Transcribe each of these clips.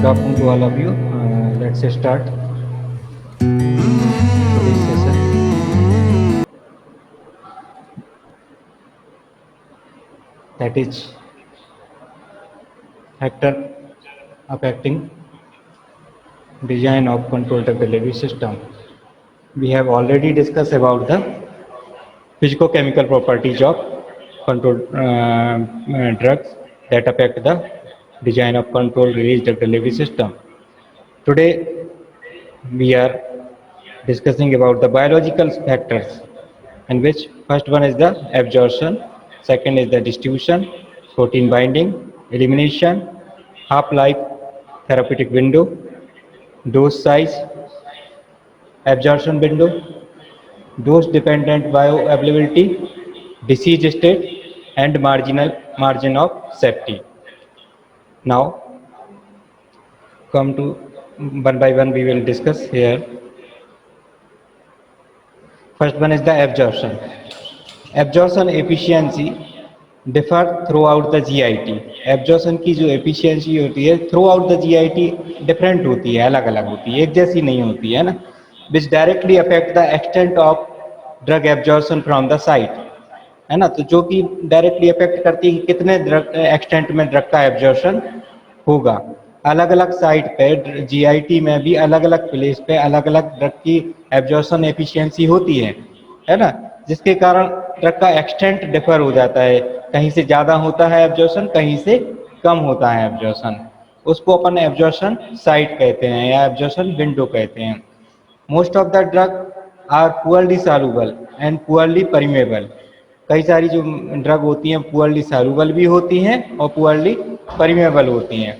afternoon to all of you. Let's start today's session. That is factor affecting design of control drug delivery system. We have already discussed about the physico-chemical properties of control drugs that affect the design of control release drug delivery system. Today we are discussing about the biological factors, in which first one is the absorption, second is the distribution, protein binding, elimination, half-life, therapeutic window, dose size, absorption window, dose dependent bioavailability, disease state, and margin of safety. Now come to one by one we will discuss here. First one is the absorption. Absorption efficiency differ throughout the GIT. Absorption की जो efficiency होती है throughout the GIT different होती है, अलग अलग होती है, एक जैसी नहीं होती है ना, which directly affect the extent of drug absorption from the site, है ना। तो जो कि डायरेक्टली अफेक्ट करती है कि कितने ड्रग एक्सटेंट में ड्रग का एब्जॉर्प्शन होगा। अलग अलग साइट पे जीआईटी में भी अलग अलग प्लेस पे अलग अलग ड्रग की एब्जॉर्प्शन एफिशिएंसी होती है ना, जिसके कारण ड्रग का एक्सटेंट डिफर हो जाता है, कहीं से ज़्यादा होता है एब्जॉर्प्शन, कहीं से कम होता है एब्जॉर्प्शन। उसको अपन एब्जॉर्प्शन साइट कहते हैं या एब्जॉर्प्शन विंडो कहते हैं। Most of the drug are poorly soluble and poorly permeable. कई सारी जो ड्रग होती हैं पुअरली सॉल्युबल भी होती हैं और पुअरली परमेबल होती हैं,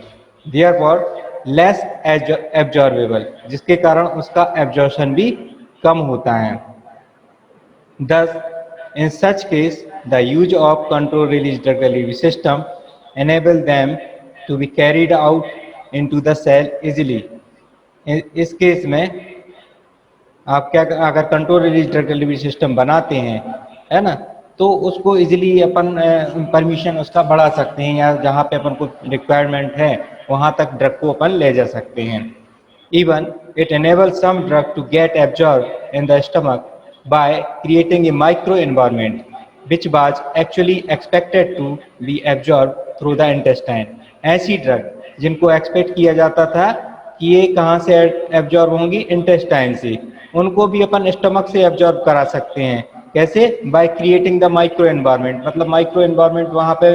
देयरफॉर लेस एब्जॉर्बेबल, जिसके कारण उसका एब्जॉर्प्शन भी कम होता है। Thus, in such case, the use of control release drug delivery system enable them to be carried out into the cell easily. इस केस में आप क्या, अगर control release drug delivery system बनाते हैं, है ना, तो उसको इजीली अपन परमिशन उसका बढ़ा सकते हैं, या जहाँ पे अपन को रिक्वायरमेंट है वहाँ तक ड्रग को अपन ले जा सकते हैं। Even it enables some drug to get absorbed in the stomach by creating a microenvironment which was actually expected to be absorbed through the intestine. ऐसी ड्रग जिनको एक्सपेक्ट किया जाता था कि ये कहाँ से एब्जॉर्ब होंगी, इंटेस्टाइन से, उनको भी अपन स्टमक से एब्जॉर्ब करा सकते हैं। कैसे? By creating the micro environment. मतलब माइक्रो एनवायरनमेंट वहाँ पे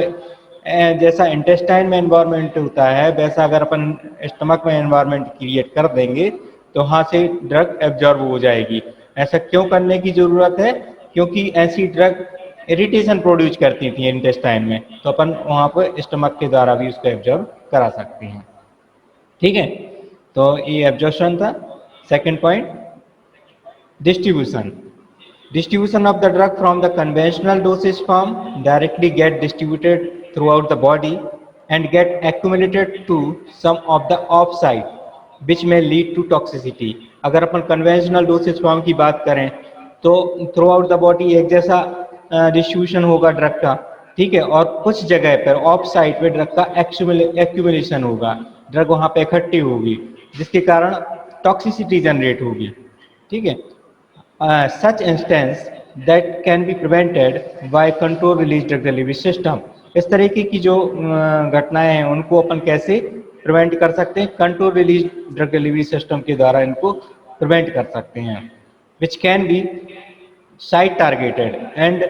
जैसा इंटेस्टाइन में एनवायरनमेंट होता है वैसा अगर अपन स्टमक में एनवायरनमेंट क्रिएट कर देंगे तो वहाँ से ड्रग एब्जॉर्ब हो जाएगी। ऐसा क्यों करने की ज़रूरत है? क्योंकि ऐसी ड्रग इरिटेशन प्रोड्यूस करती थी इंटेस्टाइन में, तो अपन वहाँ पर स्टमक के द्वारा भी उसको एब्जॉर्ब करा सकते हैं। ठीक है, तो ये एब्जॉर्प्शन था। Second point, distribution. Distribution of the drug from the conventional dosage form directly get distributed throughout the body and get accumulated to some of the off site which may lead to toxicity. अगर अपन conventional dosage form की बात करें तो throughout the body एक जैसा distribution होगा drug का, ठीक है, और कुछ जगह पर ऑफ साइट पे ड्रग का एक्यूमुलेशन होगा, ड्रग वहाँ पे इकट्ठी होगी जिसके कारण टॉक्सिसिटी जनरेट होगी। ठीक है, such instance that can be prevented by control release drug delivery system. इस तरीके की जो घटनाएं हैं उनको अपन कैसे प्रिवेंट कर सकते हैं? Control release drug delivery system के द्वारा इनको प्रिवेंट कर सकते हैं, which can be site targeted and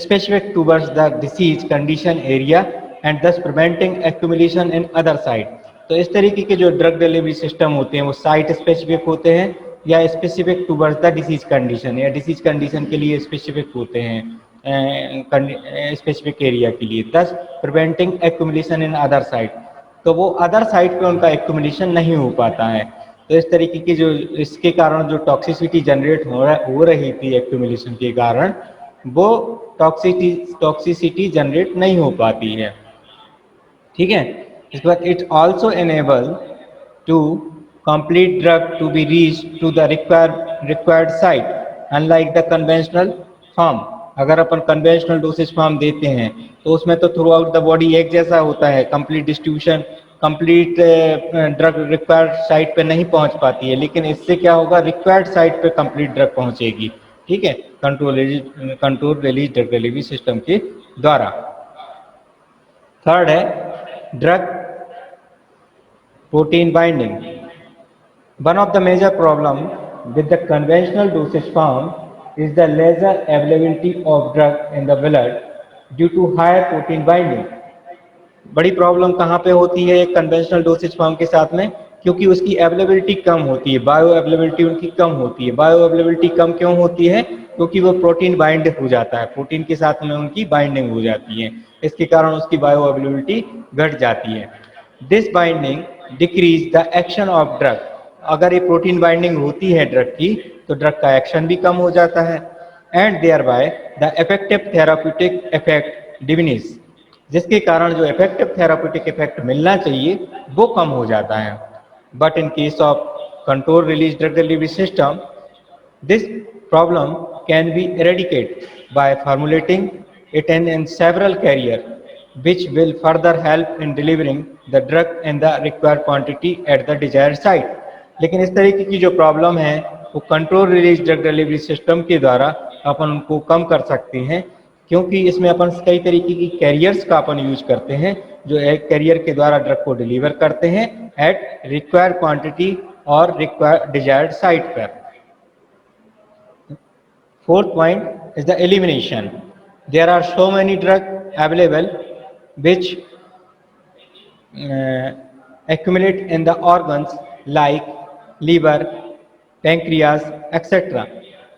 specific towards the disease condition area and thus preventing accumulation in other site. तो इस तरीके के जो ड्रग डिलीवरी सिस्टम होते हैं वो साइट स्पेसिफिक होते हैं या specific towards the disease condition, या डिसीज कंडीशन के लिए स्पेसिफिक होते हैं स्पेसिफिक एरिया के लिए, दस preventing accumulation in other site. तो वो अदर साइट पे उनका एक्यूमुलेशन नहीं हो पाता है। तो इस तरीके की जो इसके कारण जो टॉक्सिसिटी जनरेट हो रही थी एक्यूमुलेशन के कारण, वो टॉक्सिसिटी जनरेट नहीं हो पाती है। ठीक है, इसके बाद it also enable to complete drug to be reached to the required site unlike the conventional form. अगर अपन conventional dosage form देते हैं तो उसमें तो थ्रू आउट द बॉडी एक जैसा होता है, complete distribution complete drug required site पे नहीं पहुंच पाती है, लेकिन इससे क्या होगा, रिक्वायर्ड साइट पे कंप्लीट ड्रग पहुंचेगी। ठीक है, control release drug delivery system के द्वारा। थर्ड है drug protein binding. One of the major problem with the conventional dosage form is the lesser availability of drug in the blood due to higher protein binding. बड़ी problem कहाँ पे होती है conventional dosage form के साथ में, क्योंकि उसकी अवेलेबिलिटी कम होती है, बायो अवेलेबिलिटी उनकी कम होती है। बायो अवेलेबिलिटी कम क्यों होती है? क्योंकि वो प्रोटीन बाइंड हो जाता है, प्रोटीन के साथ में उनकी बाइंडिंग हो जाती है, इसके कारण उसकी बायो अवेलेबिलिटी घट जाती है। This binding decrease the action of drug. अगर ये प्रोटीन बाइंडिंग होती है ड्रग की, तो ड्रग का एक्शन भी कम हो जाता है, and thereby the effective therapeutic effect diminish, जिसके कारण जो इफेक्टिव थेराप्यूटिक इफेक्ट मिलना चाहिए वो कम हो जाता है। But in case of control release drug delivery system, this problem can be eradicated by formulating it in several carrier, which will further help in delivering the drug in the required quantity at the desired site. लेकिन इस तरीके की जो problem है वो control release drug delivery system के द्वारा अपन उनको कम कर सकते हैं, क्योंकि इसमें अपन कई तरीके की कैरियर्स का अपन यूज करते हैं, जो एक कैरियर के द्वारा ड्रग को डिलीवर करते हैं एट रिक्वायर्ड क्वांटिटी और रिक्वायर्ड डिजायर्ड साइट पर। Fourth point is the elimination. There are so many drugs available which accumulate in the organs like liver, pancreas, etc.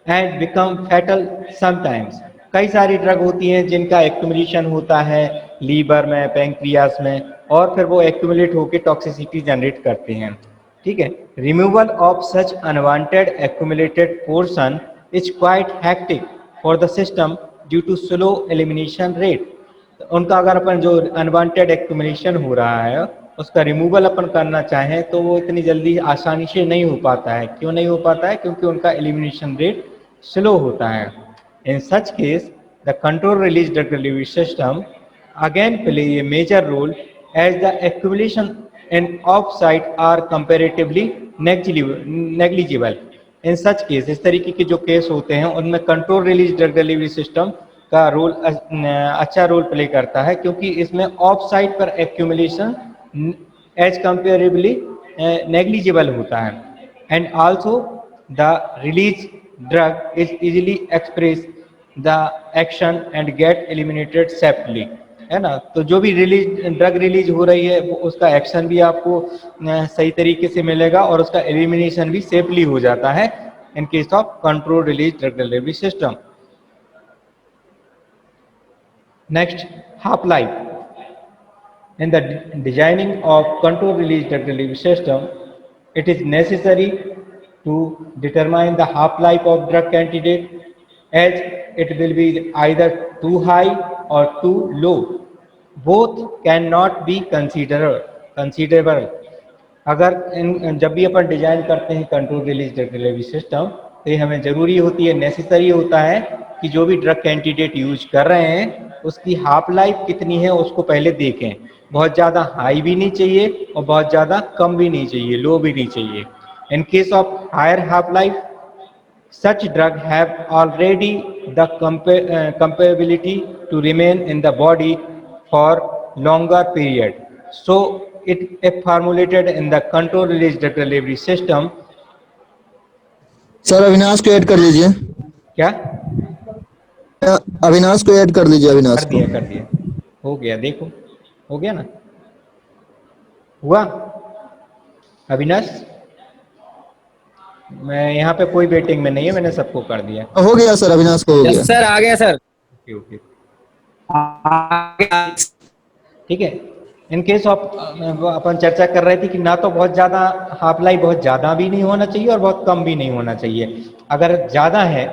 and become fatal sometimes. कई सारी drug होती हैं जिनका accumulation होता है liver में, पैंक्रियास में, और फिर वो एक्यूमुलेट होकर टॉक्सिसिटी जनरेट करते हैं। ठीक है, removal of such unwanted accumulated portion is quite hectic for the system due to slow elimination rate. उनका अगर अपन जो अनवांटेड एक्यूमुलेशन हो रहा है उसका रिमूवल अपन करना चाहें तो वो इतनी जल्दी आसानी से नहीं हो पाता है। क्यों नहीं हो पाता है? क्योंकि उनका एलिमिनेशन रेट स्लो होता है। In such case the control release drug delivery system again play a major role as the accumulation and off-site are comparatively negligible. In such case, इस तरीके के जो केस होते हैं उनमें control release drug delivery system का role अच्छा role play करता है, क्योंकि इसमें ऑफ साइट पर एक्यूमुलेशन एज कंपेरेबली नेग्लिजिबल होता है, and also the release drug is easily express the action and get eliminated separately, है ना। तो जो भी ड्रग रिलीज हो रही है वो उसका एक्शन भी आपको सही तरीके से मिलेगा और उसका एलिमिनेशन भी सेफली हो जाता है in case of control release drug delivery system. Next, half life. In the designing of control release drug delivery system, it is necessary to determine the half life of drug candidate as it will be either too high or too low. Both cannot be considerable. अगर जब भी अपन design करते हैं control release drug delivery system, तो ये हमें जरूरी होती है, नेसेसरी होता है कि जो भी ड्रग कैंडिडेट यूज कर रहे हैं उसकी हाफ लाइफ कितनी है उसको पहले देखें। बहुत ज़्यादा हाई भी नहीं चाहिए और बहुत ज़्यादा कम भी नहीं चाहिए, लो भी नहीं चाहिए। In case of higher half life, such drug have already the capability to remain in the body for longer period. So if formulated in the control release drug delivery system. Sir Avinash को add कर लीजिए। क्या? अविनाश को add कर लीजिए। अविनाश कर दिया हो गया, देखो हो गया ना, हुआ अविनाश? मैं यहाँ पे कोई वेटिंग में नहीं है, मैंने सबको कर दिया। हो गया सर, अविनाश को हो गया। सर आ गया सर। ओके ठीक है। इन केस ऑफ अपन चर्चा कर रहे थे कि ना तो बहुत ज्यादा हाफ लाइफ बहुत ज्यादा भी नहीं होना चाहिए और बहुत कम भी नहीं होना चाहिए। अगर ज्यादा है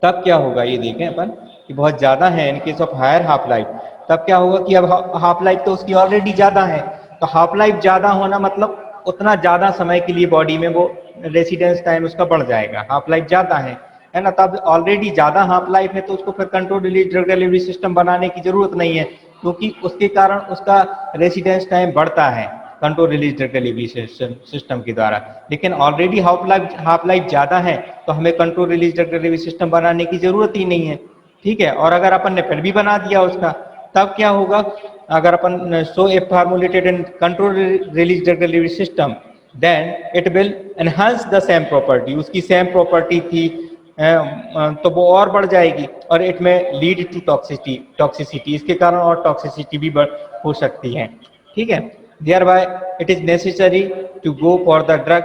तब क्या होगा ये देखें अपन कि बहुत ज्यादा है in case of higher half life, तब क्या होगा कि अब हाफ लाइफ तो उसकी ऑलरेडी ज्यादा है, तो हाफ लाइफ ज्यादा होना मतलब उतना ज्यादा समय के लिए बॉडी में वो रेसिडेंस टाइम उसका बढ़ जाएगा। हाफ लाइफ ज्यादा है ना, तब ऑलरेडी ज्यादा हाफ लाइफ है तो उसको फिर control release drug delivery system बनाने की जरूरत नहीं है, क्योंकि उसके कारण उसका रेसिडेंस टाइम बढ़ता है control release drug delivery system के द्वारा। लेकिन ऑलरेडी हाफ लाइफ ज़्यादा है तो हमें control release drug delivery system बनाने की ज़रूरत ही नहीं है, ठीक है। और अगर अपन ने फिर भी बना दिया उसका, तब क्या होगा, अगर अपन so a formulated in control release drug delivery system then it will enhance the same property, उसकी सेम प्रॉपर्टी थी तो वो और बढ़ जाएगी और इट में लीड टू टॉक्सिसिटी, इसके कारण और टॉक्सिसिटी भी हो सकती है, ठीक है। thereby it is necessary to go for the drug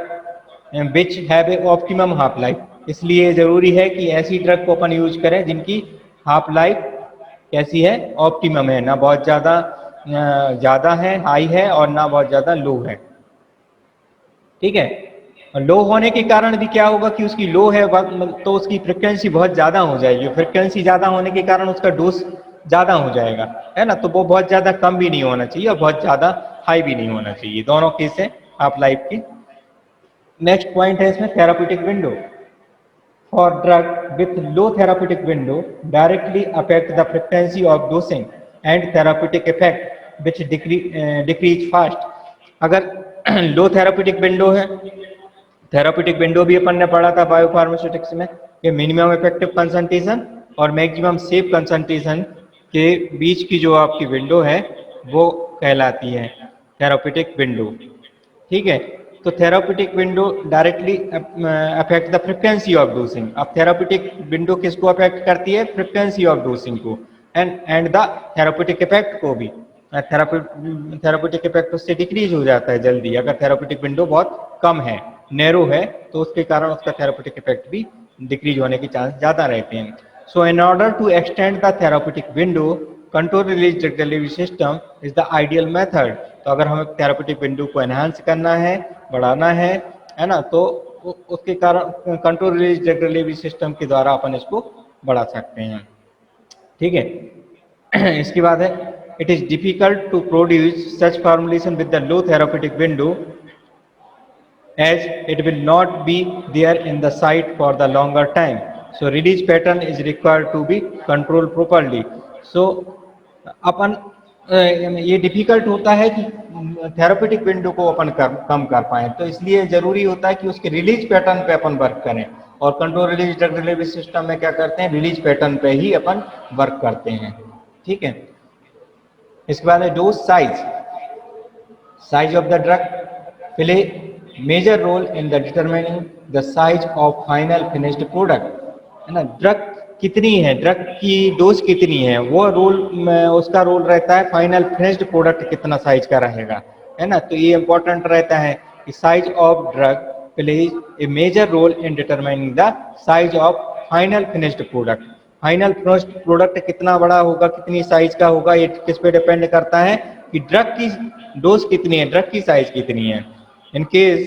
which have a optimum half life, इसलिए जरूरी है कि ऐसी ड्रग को अपन यूज करें जिनकी हाफ लाइफ कैसी है, ऑप्टिमम है, ना बहुत ज़्यादा है हाई है और ना बहुत ज़्यादा लो है, ठीक है। लो होने के कारण भी क्या होगा कि उसकी लो है तो उसकी फ्रिक्वेंसी बहुत ज़्यादा हो जाएगी, फ्रिक्वेंसी ज़्यादा होने के कारण उसका डोज ज़्यादा हो जाएगा, है ना। तो वो बहुत ज़्यादा कम भी नहीं होना चाहिए और बहुत ज़्यादा हाई भी नहीं होना चाहिए, दोनों केस है हाफ लाइफ की। नेक्स्ट पॉइंट है इसमें therapeutic window. For drug with low therapeutic window directly affect the frequency of dosing and therapeutic effect which decrease fast. अगर लो थेराप्यूटिक विंडो है, थेराप्यूटिक विंडो भी अपन ने पढ़ा था बायोफार्मास्यूटिक्स में कि मिनिमम इफेक्टिव कंसंट्रेशन और मैक्सिमम सेफ कंसंट्रेशन के बीच की जो आपकी विंडो है वो कहलाती है थेराप्यूटिक विंडो, ठीक है। तो therapeutic window directly affect the frequency of dosing. अब थेराप्यूटिक विंडो किसको अफेक्ट करती है, फ्रिक्वेंसी ऑफ डोसिंग को एंड द थेराप्यूटिक इफेक्ट को भी। थेराप्यूटिक इफेक्ट उससे डिक्रीज हो जाता है जल्दी, अगर थेराप्यूटिक विंडो बहुत कम है, नैरो है, तो उसके कारण उसका थेराप्यूटिक इफेक्ट भी डिक्रीज होने के चांस ज़्यादा रहते हैं। So in order to extend the therapeutic window control release drug delivery system is the ideal method. तो अगर हमें थेराप्यूटिक विंडो को एनहांस करना है, बढ़ाना है ना, तो उसके कारण control release drug delivery system के द्वारा अपन इसको बढ़ा सकते हैं, ठीक है। इसके बाद है it is difficult to produce such formulation with the low therapeutic window as it will not be there in the site for the longer time, so release pattern is required to be controlled properly। so अपन ये difficult होता है कि therapeutic window को अपन कम कर पाए, तो इसलिए जरूरी होता है कि उसके रिलीज पैटर्न पे अपन वर्क करें। और control release drug delivery system में क्या करते हैं, रिलीज पैटर्न पे ही अपन वर्क करते हैं, ठीक है। इसके बाद है dose size of the drug play major role in the determining the size of final finished product, है ना। ड्रग कितनी है, ड्रग की डोज कितनी है, वो उसका रोल रहता है फाइनल फिनिश्ड प्रोडक्ट कितना साइज का रहेगा, है ना। तो ये इंपॉर्टेंट रहता है कि size of drug plays a major role in determining the size of final finished product. Final finished product कितना बड़ा होगा, कितनी साइज का होगा, ये किस पे डिपेंड करता है कि ड्रग की डोज कितनी है, ड्रग की साइज कितनी है। In case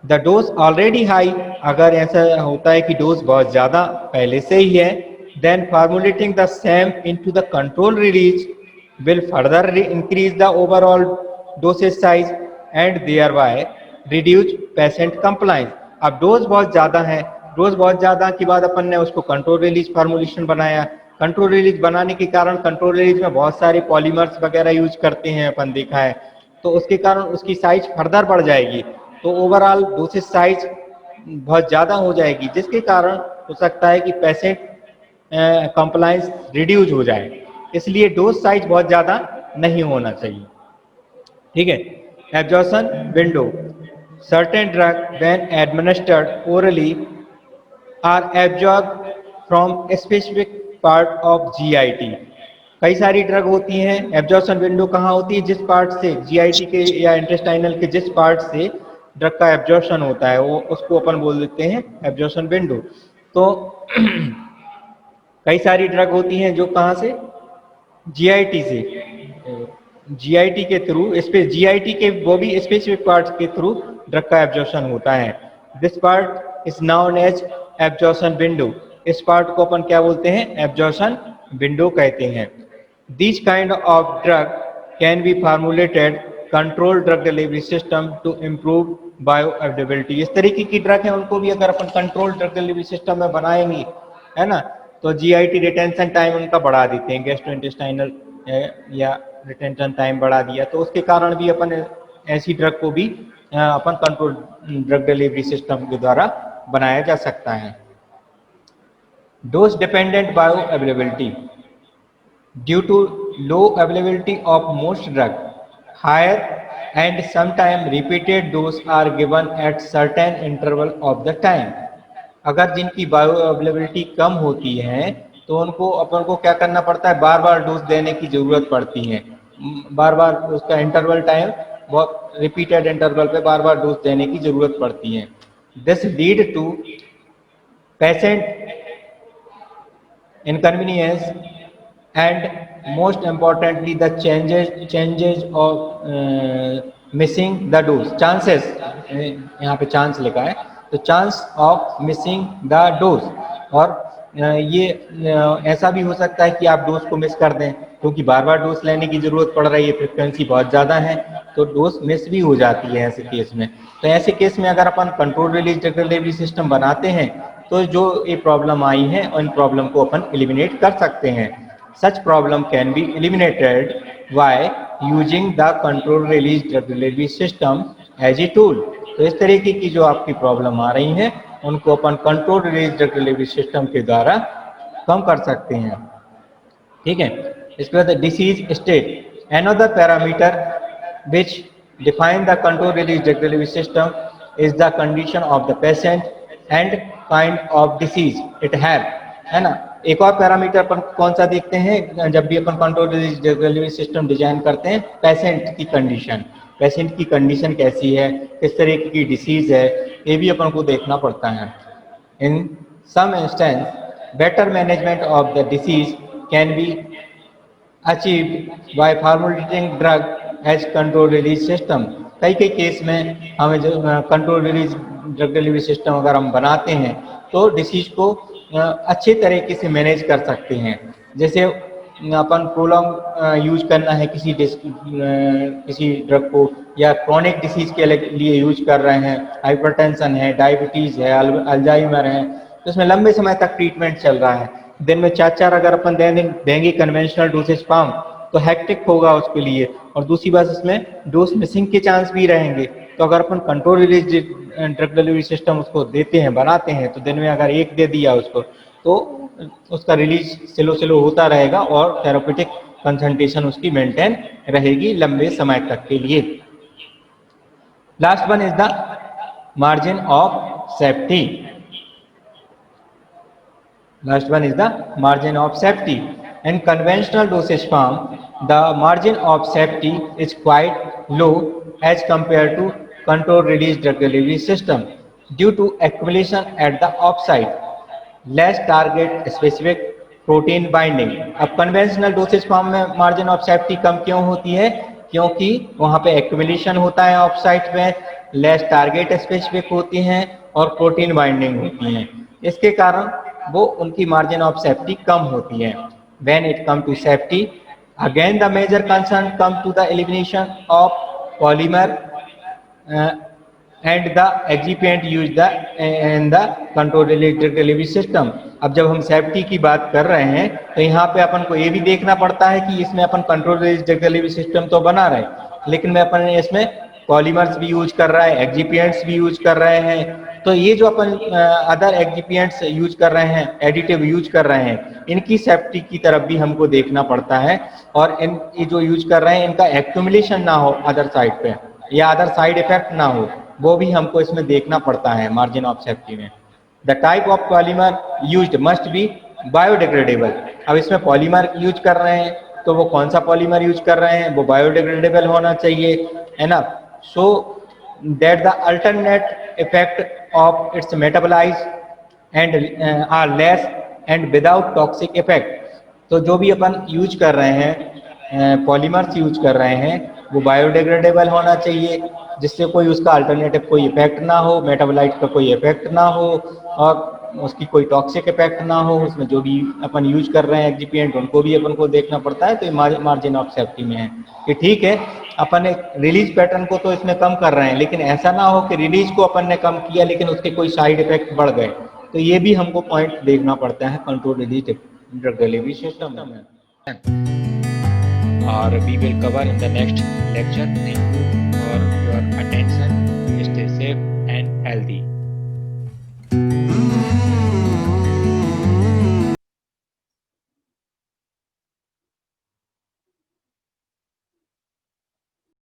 the dose already high, अगर ऐसा होता है कि डोज बहुत ज़्यादा पहले से ही है, then formulating the same into the control release will further increase the overall dosage size and thereby reduce patient compliance. अब डोज बहुत ज़्यादा है, डोज बहुत ज़्यादा के बाद अपन ने उसको कंट्रोल रिलीज फार्मुलेशन बनाया, कंट्रोल रिलीज बनाने के कारण कंट्रोल रिलीज में बहुत सारे पॉलीमर्स वगैरह यूज करते हैं अपन देखा है, तो उसके कारण उसकी साइज फर्दर बढ़ जाएगी, तो ओवरऑल डोसेज साइज बहुत ज़्यादा हो जाएगी, जिसके कारण हो सकता है कि पेशेंट कंप्लाइंस रिड्यूस हो जाए। इसलिए डोज साइज बहुत ज़्यादा नहीं होना चाहिए, ठीक है। Absorption window certain drug when administered orally are absorb from specific part of GIT. कई सारी ड्रग होती हैं, एब्जॉर्प्शन विंडो कहाँ होती है, जिस पार्ट से जीआईटी के या इंटेस्टाइनल के जिस पार्ट से ड्रग का एब्जॉर्प्शन होता है वो उसको अपन बोल देते हैं एब्जॉर्प्शन विंडो। तो कई सारी ड्रग होती हैं जो कहाँ से, जीआईटी से, जीआईटी के थ्रू, इस पे जीआईटी के वो भी स्पेसिफिक पार्ट्स के थ्रू ड्रग का एब्जॉर्प्शन होता है। This part is known as absorption window. इस पार्ट को अपन क्या बोलते हैं, एब्जॉर्प्शन विंडो कहते हैं। These kind of drug can be formulated controlled drug delivery system to improve bioavailability। इस तरीके की ड्रग है उनको भी अगर अपन कंट्रोल ड्रग डिलीवरी सिस्टम में बनाएंगे, है ना, तो जीआईटी रिटेंशन टाइम उनका बढ़ा देते हैं, गैस्ट्रोइंटेस्टाइनल या रिटेंशन टाइम बढ़ा दिया, तो उसके कारण भी अपन ऐसी ड्रग को भी अपन कंट्रोल ड्रग डिलीवरी सिस्टम के द्वारा बनाया जा सकता है। Dose dependent bioavailability, due to low availability of most drug, higher and sometime repeated dose are given at certain interval of the time. अगर जिनकी बायो अवेलेबिलिटी कम होती है तो उनको अपन को क्या करना पड़ता है, बार बार डोज देने की जरूरत पड़ती है, बार बार उसका इंटरवल टाइम बहुत रिपीटेड इंटरवल पे बार बार डोज देने की जरूरत पड़ती है। This lead to patient inconvenience and most importantly the changes of missing the dose chances, यहाँ पे चांस लिखा है तो chance of missing the dose, और ये ऐसा भी हो सकता है कि आप डोज को मिस कर दें क्योंकि बार बार डोज लेने की जरूरत पड़ रही है, फ्रिक्वेंसी बहुत ज़्यादा है तो डोज मिस भी हो जाती है ऐसे केस में। तो ऐसे केस में अगर अपन control release drug delivery system बनाते हैं तो जो ये प्रॉब्लम आई है उन प्रॉब्लम को अपन एलिमिनेट कर सकते हैं। Such problem can be eliminated by using the control release drug delivery system as a tool. तो इस तरीके की जो आपकी प्रॉब्लम आ रही है उनको अपन control release drug delivery system के द्वारा कम कर सकते हैं। ठीक है, इसके बाद disease state, another parameter which define the control release drug delivery system is the condition of the patient and kind of disease it have, है ना। एक और पैरामीटर अपन कौन सा देखते हैं जब भी अपन control release drug delivery system design करते हैं, पेशेंट की कंडीशन, पेशेंट की कंडीशन कैसी है, किस तरह की डिसीज है, ये भी अपन को देखना पड़ता है। In some instance better management of the disease can be achieved by formulating drug as control release system. कई केस में हमें जो control release drug delivery system अगर हम बनाते हैं तो डिसीज को अच्छे तरीके से मैनेज कर सकते हैं। जैसे अपन प्रोलॉन्ग यूज करना है किसी ड्रग को, या क्रॉनिक डिसीज के लिए यूज कर रहे हैं, हाइपरटेंशन है, डायबिटीज है, अल्जाइमर है, तो इसमें लंबे समय तक ट्रीटमेंट चल रहा है, दिन में 4-4 अगर अपन देंगे कन्वेंशनल डोसेज फॉर्म तो हेक्टिक होगा उसके लिए, और दूसरी बात इसमें डोज मिसिंग के चांस भी रहेंगे। तो अगर अपन control release drug delivery system उसको देते हैं, बनाते हैं, तो दिन में अगर एक दे दिया उसको तो उसका रिलीज स्लो होता रहेगा और थेराप्यूटिक कंसंट्रेशन उसकी मेंटेन रहेगी लंबे समय तक के लिए। Last one is the margin of safety. Last one is the margin of safety. In conventional dosage form, the margin of safety is quite low as compared to controlled release drug delivery system due to accumulation at the off-site, less target specific protein binding. अब conventional dosage form में margin of safety कम क्यों होती है? क्योंकि वहाँ पे accumulation होता है off-site में, less target specific होती हैं और protein binding होती हैं, इसके कारण वो उनकी मार्जिन ऑफ सेफ्टी कम होती है। When it come to safety, again the major concern come to the elimination of polymer and the excipient used in the controlled release drug delivery system। अब जब हम सेफ्टी की बात कर रहे हैं तो यहाँ पे अपन को ये भी देखना पड़ता है कि इसमें अपन control release drug delivery system तो बना रहे हैं लेकिन में अपन इसमें पॉलीमर्स भी यूज कर रहा है, एक्सिपिएंट्स भी यूज कर रहे हैं, तो ये जो अपन अदर एक्सिपिएंट्स यूज कर रहे हैं, एडिटिव यूज कर रहे हैं, इनकी सेफ्टी की तरफ भी हमको देखना पड़ता है और इन ये जो यूज कर रहे हैं इनका एक्यूमुलेशन ना हो अदर साइड पे या अदर साइड इफेक्ट ना हो, वो भी हमको इसमें देखना पड़ता है मार्जिन ऑफ सेफ्टी में। The type of polymer used must be biodegradable. अब इसमें पॉलीमर यूज कर रहे हैं तो वो कौन सा पॉलीमर यूज कर रहे हैं, वो बायोडिग्रेडेबल होना चाहिए, है ना, so that the alternate effect of its metabolize and are less and without toxic effect। तो जो भी अपन यूज कर रहे हैं पॉलीमर्स यूज कर रहे हैं वो बायोडिग्रेडेबल होना चाहिए जिससे कोई उसका अल्टरनेटिव कोई इफेक्ट ना हो, मेटाबोलाइट का कोई इफेक्ट ना हो और उसकी कोई टॉक्सिक इफेक्ट ना हो। उसमें जो भी अपन यूज कर रहे हैं एक्सिपिएंट उनको भी अपन को देखना पड़ता है, तो ये मार्जिन ऑफ सेफ्टी में है कि ठीक है अपन एक रिलीज पैटर्न को तो इसमें कम कर रहे हैं लेकिन ऐसा ना हो कि रिलीज को अपन ने कम किया लेकिन उसके कोई साइड इफेक्ट बढ़ गए, तो ये भी हमको पॉइंट देखना पड़ता है control release drug delivery system में। or we will cover in the next lecture. Thank you for your attention. Stay safe and healthy.